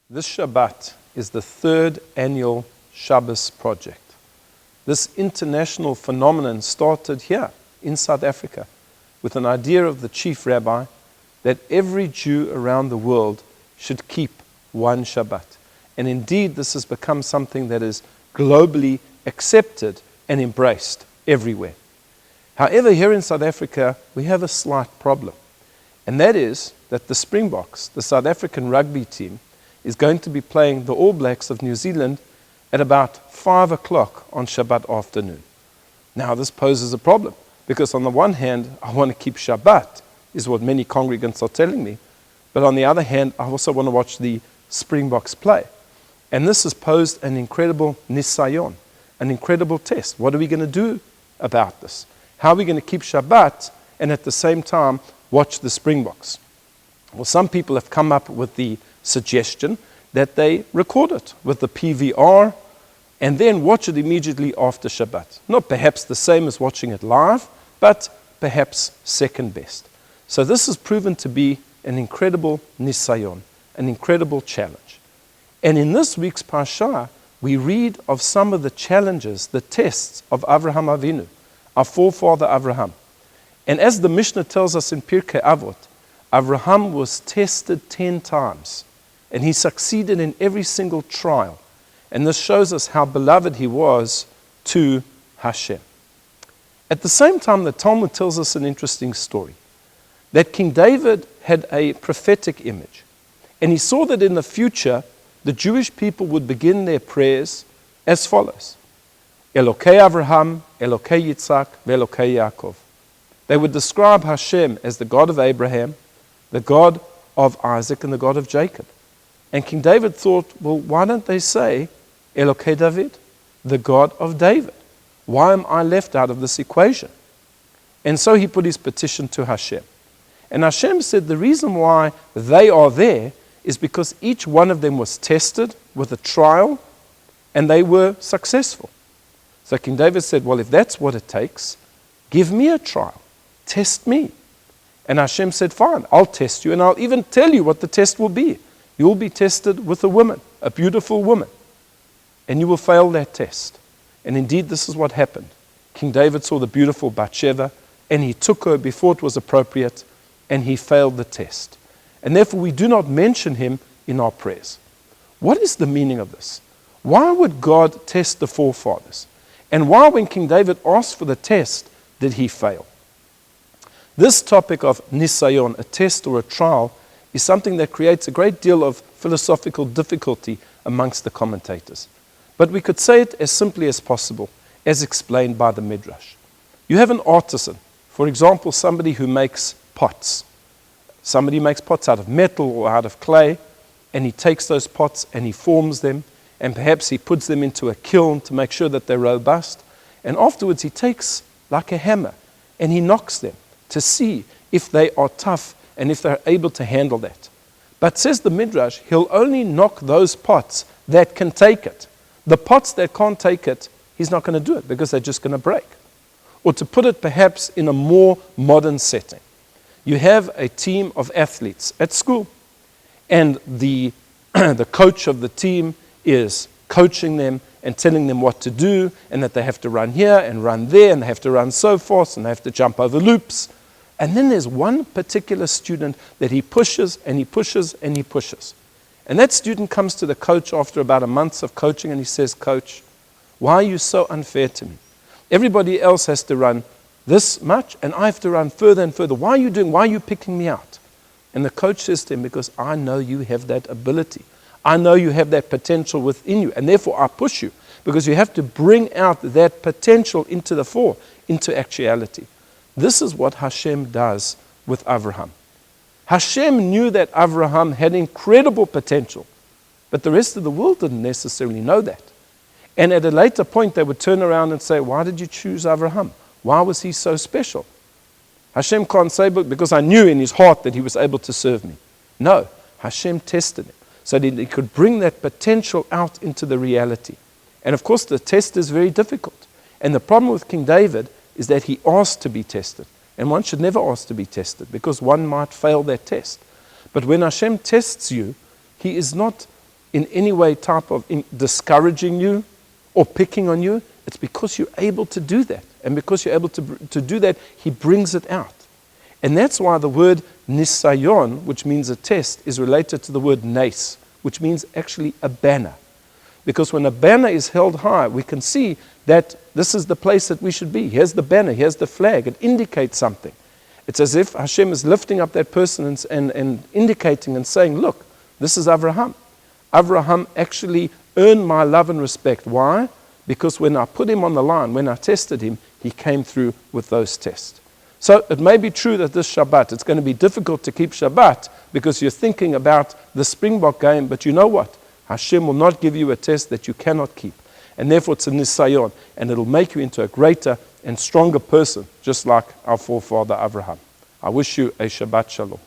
This Shabbat is the third annual Shabbos Project. This international phenomenon started here in South Africa with an idea of the chief rabbi that every Jew around the world should keep one Shabbat. And indeed, this has become something that is globally accepted and embraced everywhere. However, here in South Africa, we have a slight problem. And that is that the Springboks, the South African rugby team, is going to be playing the All Blacks of New Zealand at about 5 o'clock on Shabbat afternoon. Now, this poses a problem because on the one hand, I want to keep Shabbat, is what many congregants are telling me. But on the other hand, I also want to watch the Springboks play. And this has posed an incredible nisayon, an incredible test. What are we going to do about this? How are we going to keep Shabbat and at the same time watch the Springboks? Well, some people have come up with the suggestion that they record it with the PVR and then watch it immediately after Shabbat. Not perhaps the same as watching it live, but perhaps second best. So this has proven to be an incredible nisayon, an incredible challenge. And in this week's Parsha, we read of some of the challenges, the tests of Avraham Avinu, our forefather Avraham. And as the Mishnah tells us in Pirkei Avot, Avraham was tested 10 times. And he succeeded in every single trial. And this shows us how beloved he was to Hashem. At the same time, the Talmud tells us an interesting story. That King David had a prophetic image. And he saw that in the future, the Jewish people would begin their prayers as follows. Elokei Avraham, Elokei Yitzhak, Elokei Yaakov. They would describe Hashem as the God of Abraham, the God of Isaac, and the God of Jacob. And King David thought, well, why don't they say Elokei David, the God of David? Why am I left out of this equation? And so he put his petition to Hashem. And Hashem said the reason why they are there is because each one of them was tested with a trial and they were successful. So King David said, well, if that's what it takes, give me a trial. Test me. And Hashem said, fine, I'll test you and I'll even tell you what the test will be. You will be tested with a woman, a beautiful woman, and you will fail that test. And indeed, this is what happened. King David saw the beautiful Bathsheba, and he took her before it was appropriate, and he failed the test. And therefore, we do not mention him in our prayers. What is the meaning of this? Why would God test the forefathers? And why, when King David asked for the test, did he fail? This topic of nisayon, a test or a trial, is something that creates a great deal of philosophical difficulty amongst the commentators. But we could say it as simply as possible, as explained by the Midrash. You have an artisan, for example, somebody who makes pots. Somebody makes pots out of metal or out of clay, and he takes those pots and he forms them, and perhaps he puts them into a kiln to make sure that they're robust. And afterwards he takes like a hammer and he knocks them to see if they are tough and if they're able to handle that. But says the Midrash, he'll only knock those pots that can take it. The pots that can't take it, he's not going to do it because they're just going to break. Or to put it perhaps in a more modern setting, you have a team of athletes at school, and the coach of the team is coaching them and telling them what to do, and that they have to run here and run there, and they have to run so fast, and they have to jump over loops. And then there's one particular student that he pushes and he pushes and he pushes. And that student comes to the coach after about a month of coaching and he says, Coach, why are you so unfair to me? Everybody else has to run this much and I have to run further and further. Why are you picking me out? And the coach says to him, because I know you have that ability. I know you have that potential within you, and therefore I push you, because you have to bring out that potential into the fore, into actuality. This is what Hashem does with Avraham. Hashem knew that Avraham had incredible potential, but the rest of the world didn't necessarily know that. And at a later point, they would turn around and say, why did you choose Avraham? Why was he so special? Hashem can't say, but because I knew in his heart that he was able to serve me. No, Hashem tested him so that he could bring that potential out into the reality. And of course, the test is very difficult. And the problem with King David is that he asked to be tested. And one should never ask to be tested because one might fail that test. But when Hashem tests you, he is not in any way type of discouraging you or picking on you. It's because you're able to do that. And because you're able to do that, he brings it out. And that's why the word nisayon, which means a test, is related to the word nes, which means actually a banner. Because when a banner is held high, we can see that this is the place that we should be. Here's the banner, here's the flag. It indicates something. It's as if Hashem is lifting up that person and indicating and saying, look, this is Avraham. Avraham actually earned my love and respect. Why? Because when I put him on the line, when I tested him, he came through with those tests. So it may be true that this Shabbat, it's going to be difficult to keep Shabbat because you're thinking about the Springbok game, but you know what? Hashem will not give you a test that you cannot keep. And therefore it's a nisayon, and it'll make you into a greater and stronger person, just like our forefather Avraham. I wish you a Shabbat Shalom.